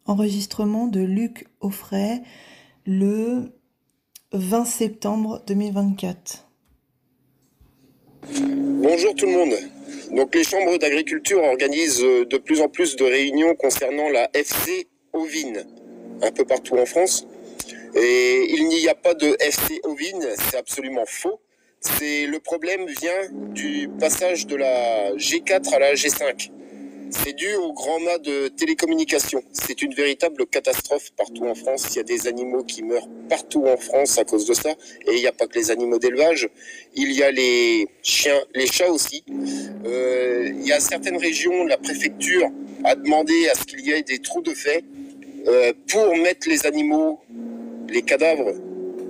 Enregistrement de Luc Offray le 20 septembre 2024. Bonjour tout le monde. Donc les chambres d'agriculture organisent de plus en plus de réunions concernant la FC ovine un peu partout en France. Et il n'y a pas de FC ovine, c'est absolument faux. Le problème vient du passage de la G4 à la G5. C'est dû au grand mât de télécommunications. C'est une véritable catastrophe partout en France. Il y a des animaux qui meurent partout en France à cause de ça. Et il n'y a pas que les animaux d'élevage. Il y a les chiens, les chats aussi. Il y a certaines régions, la préfecture a demandé à ce qu'il y ait des trous de fait pour mettre les animaux, les cadavres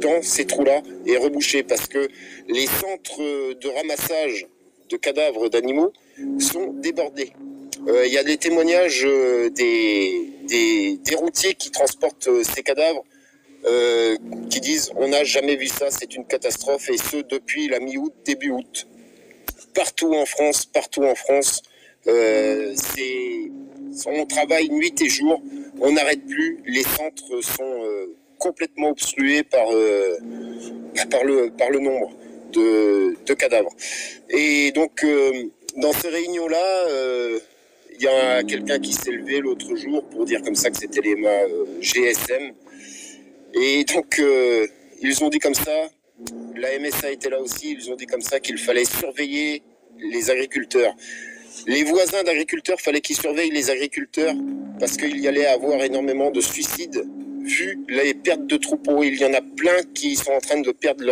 dans ces trous-là et reboucher. Parce que les centres de ramassage de cadavres d'animaux sont débordés. Il y a des témoignages des routiers qui transportent ces cadavres qui disent « on n'a jamais vu ça, c'est une catastrophe » et ce depuis la mi-août, début août. Partout en France, on travaille nuit et jour, on n'arrête plus, les centres sont complètement obstrués par le nombre de cadavres. Et donc, dans ces réunions-là, il y a quelqu'un qui s'est levé l'autre jour pour dire comme ça que c'était les mâts GSM. Et donc, ils ont dit comme ça, la MSA était là aussi, ils ont dit comme ça qu'il fallait surveiller les agriculteurs. Les voisins d'agriculteurs, fallait qu'ils surveillent les agriculteurs parce qu'il y allait avoir énormément de suicides vu les pertes de troupeaux. Il y en a plein qui sont en train de perdre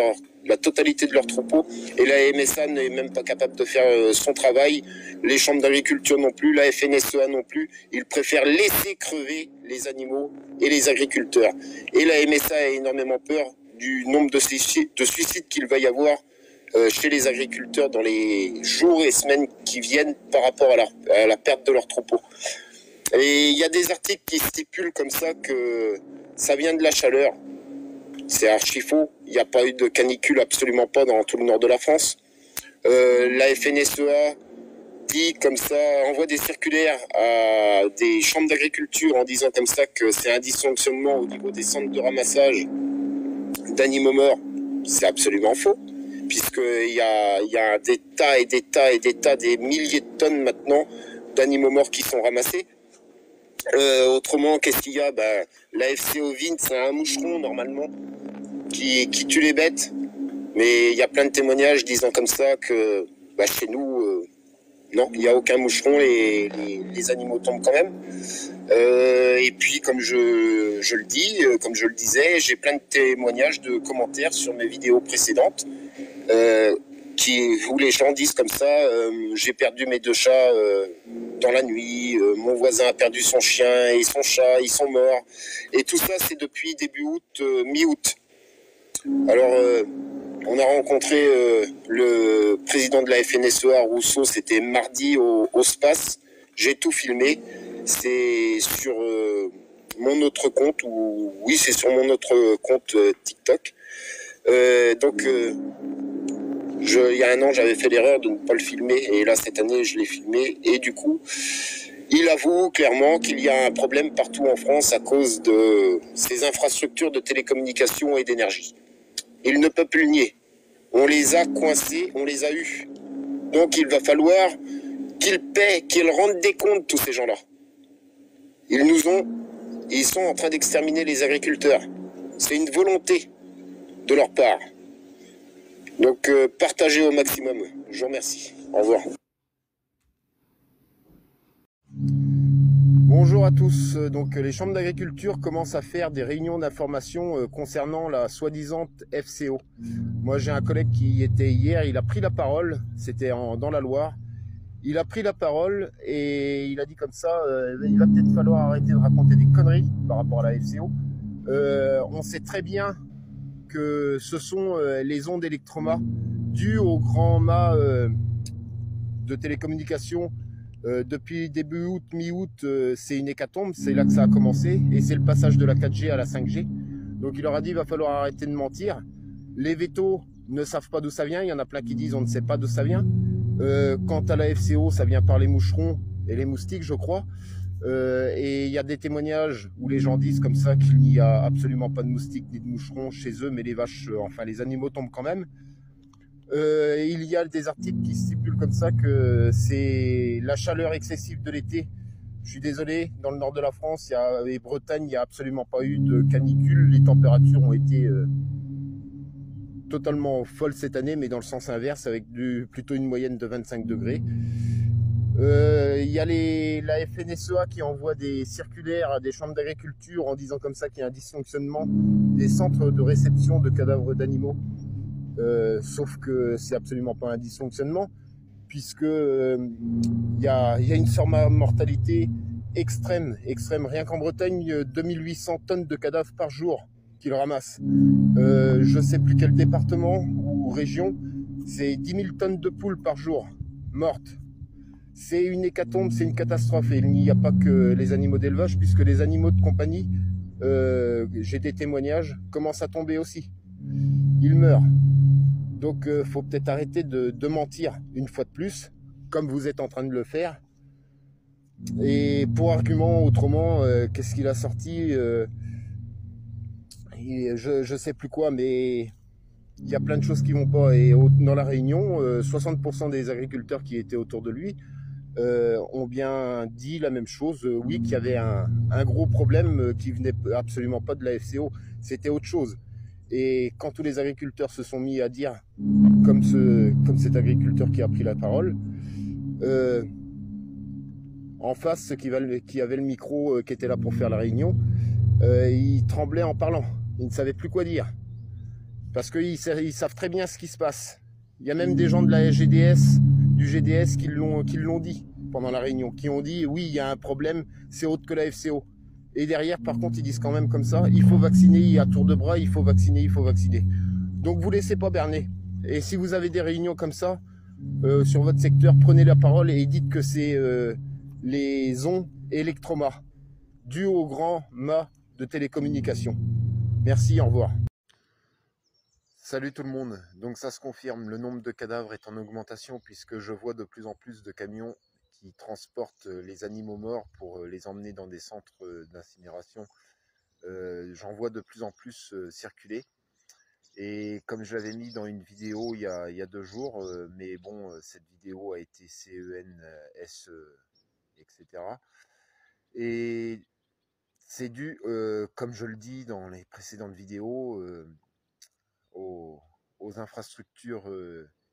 la totalité de leur troupeau et la MSA n'est même pas capable de faire son travail, les chambres d'agriculture non plus, la FNSEA non plus, ils préfèrent laisser crever les animaux et les agriculteurs. Et la MSA a énormément peur du nombre de suicides qu'il va y avoir chez les agriculteurs dans les jours et semaines qui viennent par rapport à la perte de leur troupeau. Et il y a des articles qui stipulent comme ça que ça vient de la chaleur. C'est archi faux. Il n'y a pas eu de canicule, absolument pas, dans tout le nord de la France. La FNSEA dit comme ça, envoie des circulaires à des chambres d'agriculture en disant comme ça que c'est un dysfonctionnement au niveau des centres de ramassage d'animaux morts. C'est absolument faux, puisqu'il y a des tas et des tas et des tas, des milliers de tonnes maintenant d'animaux morts qui sont ramassés. Autrement, qu'est-ce qu'il y a? La FC ovine, c'est un moucheron normalement qui tue les bêtes, mais il y a plein de témoignages disant comme ça que chez nous, non, il n'y a aucun moucheron, les animaux tombent quand même. Et puis, comme je le dis, comme je le disais, j'ai plein de témoignages, de commentaires sur mes vidéos précédentes où les gens disent comme ça, j'ai perdu mes 2 chats dans la nuit, mon voisin a perdu son chien et son chat, ils sont morts. Et tout ça, c'est depuis début août, mi-août. Alors, on a rencontré le président de la FNSEA, Rousseau, c'était mardi au SPACE. J'ai tout filmé. C'est sur mon autre compte, oui, c'est sur mon autre compte TikTok. Donc, il y a un an, j'avais fait l'erreur de ne pas le filmer, et là, cette année, je l'ai filmé, et du coup, il avoue clairement qu'il y a un problème partout en France à cause de ces infrastructures de télécommunications et d'énergie. Il ne peut plus le nier. On les a coincés, on les a eus. Donc, il va falloir qu'ils paient, qu'ils rendent des comptes, tous ces gens-là. Ils sont en train d'exterminer les agriculteurs. C'est une volonté de leur part. Donc, partagez au maximum. Je vous remercie. Au revoir. Bonjour à tous. Donc, les chambres d'agriculture commencent à faire des réunions d'information concernant la soi-disant FCO. Moi, j'ai un collègue qui était hier, il a pris la parole, c'était dans la Loire. Il a pris la parole et il a dit comme ça, il va peut-être falloir arrêter de raconter des conneries par rapport à la FCO. On sait très bien que ce sont les ondes électromagnétiques dues au grand mât de télécommunications. Depuis début août, mi-août, c'est une hécatombe, c'est là que ça a commencé, et c'est le passage de la 4G à la 5G. Donc il leur a dit, il va falloir arrêter de mentir. Les vétos ne savent pas d'où ça vient, il y en a plein qui disent, on ne sait pas d'où ça vient. Quant à la FCO, ça vient par les moucherons et les moustiques, je crois. Et il y a des témoignages où les gens disent comme ça qu'il n'y a absolument pas de moustiques ni de moucherons chez eux, mais les vaches, enfin les animaux tombent quand même. Il y a des articles qui stipulent comme ça que c'est la chaleur excessive de l'été. Je suis désolé, dans le nord de la France et Bretagne, il n'y a absolument pas eu de canicule. Les températures ont été totalement folles cette année, mais dans le sens inverse, avec plutôt une moyenne de 25 degrés. Il y a la FNSEA qui envoie des circulaires à des chambres d'agriculture en disant comme ça qu'il y a un dysfonctionnement des centres de réception de cadavres d'animaux. Sauf que c'est absolument pas un dysfonctionnement, puisque il y a une surmortalité extrême. Rien qu'en Bretagne, 2800 tonnes de cadavres par jour qu'ils ramassent. Je sais plus quel département ou région, c'est 10 000 tonnes de poules par jour mortes. C'est une hécatombe, c'est une catastrophe. Et il n'y a pas que les animaux d'élevage, puisque les animaux de compagnie, j'ai des témoignages, commencent à tomber aussi. Ils meurent. Donc faut peut-être arrêter de mentir une fois de plus, comme vous êtes en train de le faire. Et pour argument autrement, qu'est-ce qu'il a sorti je sais plus quoi, mais il y a plein de choses qui vont pas. Et dans la réunion, 60% des agriculteurs qui étaient autour de lui ont bien dit la même chose. Oui, qu'il y avait un gros problème qui venait absolument pas de la FCO, c'était autre chose. Et quand tous les agriculteurs se sont mis à dire, comme cet agriculteur qui a pris la parole, en face, ceux qui avaient le micro, qui étaient là pour faire la réunion, ils tremblaient en parlant. Ils ne savaient plus quoi dire. Parce qu'ils savent très bien ce qui se passe. Il y a même des gens de la GDS, du GDS qui l'ont dit pendant la réunion, qui ont dit, oui, il y a un problème, c'est autre que la FCO. Et derrière, par contre, ils disent quand même comme ça, il faut vacciner, à tour de bras, il faut vacciner, il faut vacciner. Donc vous laissez pas berner. Et si vous avez des réunions comme ça, sur votre secteur, prenez la parole et dites que c'est les ondes électromats, dus au grand mât de télécommunication. Merci, au revoir. Salut tout le monde. Donc ça se confirme, le nombre de cadavres est en augmentation puisque je vois de plus en plus de camions qui transportent les animaux morts pour les emmener dans des centres d'incinération. J'en vois de plus en plus circuler. Et comme je l'avais mis dans une vidéo il y a 2 jours, mais bon, cette vidéo a été CENS, etc. Et c'est dû, comme je le dis dans les précédentes vidéos, aux infrastructures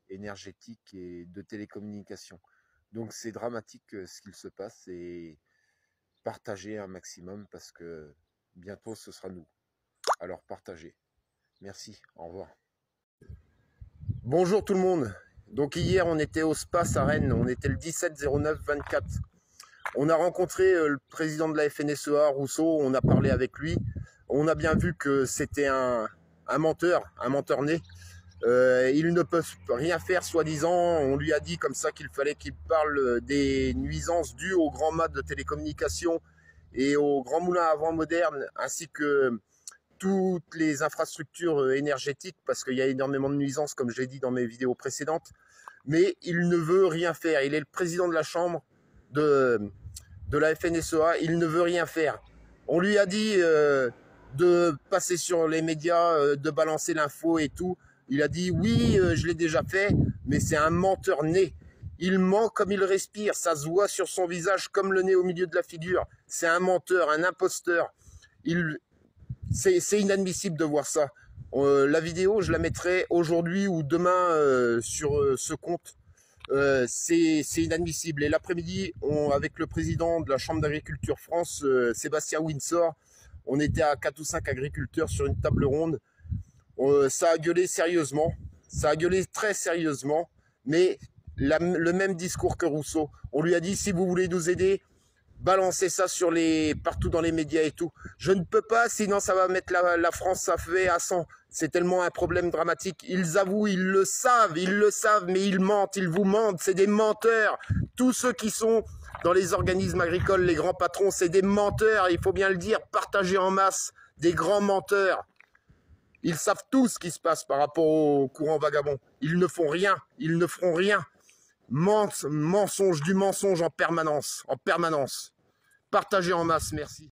énergétiques et de télécommunications. Donc c'est dramatique ce qu'il se passe et partagez un maximum parce que bientôt ce sera nous. Alors partagez. Merci, au revoir. Bonjour tout le monde. Donc hier on était au SPAS à Rennes, on était le 17-09-24. On a rencontré le président de la FNSEA, Rousseau, on a parlé avec lui. On a bien vu que c'était un menteur né. Il ne peut rien faire, soi-disant. On lui a dit comme ça qu'il fallait qu'il parle des nuisances dues aux grands mâts de télécommunications et aux grands moulins à vent modernes, ainsi que toutes les infrastructures énergétiques, parce qu'il y a énormément de nuisances, comme j'ai dit dans mes vidéos précédentes. Mais il ne veut rien faire. Il est le président de la chambre de la FNSEA. Il ne veut rien faire. On lui a dit de passer sur les médias, de balancer l'info et tout. Il a dit oui, je l'ai déjà fait, mais c'est un menteur né. Il ment comme il respire, ça se voit sur son visage comme le nez au milieu de la figure. C'est un menteur, un imposteur. C'est inadmissible de voir ça. La vidéo, je la mettrai aujourd'hui ou demain sur ce compte. C'est inadmissible. Et l'après-midi, avec le président de la Chambre d'agriculture France, Sébastien Windsor, on était à 4 ou 5 agriculteurs sur une table ronde. Ça a gueulé sérieusement, ça a gueulé très sérieusement, mais le même discours que Rousseau. On lui a dit, si vous voulez nous aider, balancez ça partout dans les médias et tout. Je ne peux pas, sinon ça va mettre la France à feu et à sang. C'est tellement un problème dramatique. Ils avouent, ils le savent, mais ils mentent, ils vous mentent. C'est des menteurs. Tous ceux qui sont dans les organismes agricoles, les grands patrons, c'est des menteurs. Il faut bien le dire, partagés en masse, des grands menteurs. Ils savent tout ce qui se passe par rapport au courant vagabond. Ils ne font rien, ils ne feront rien. Mensonge, du mensonge en permanence, en permanence. Partagez en masse, merci.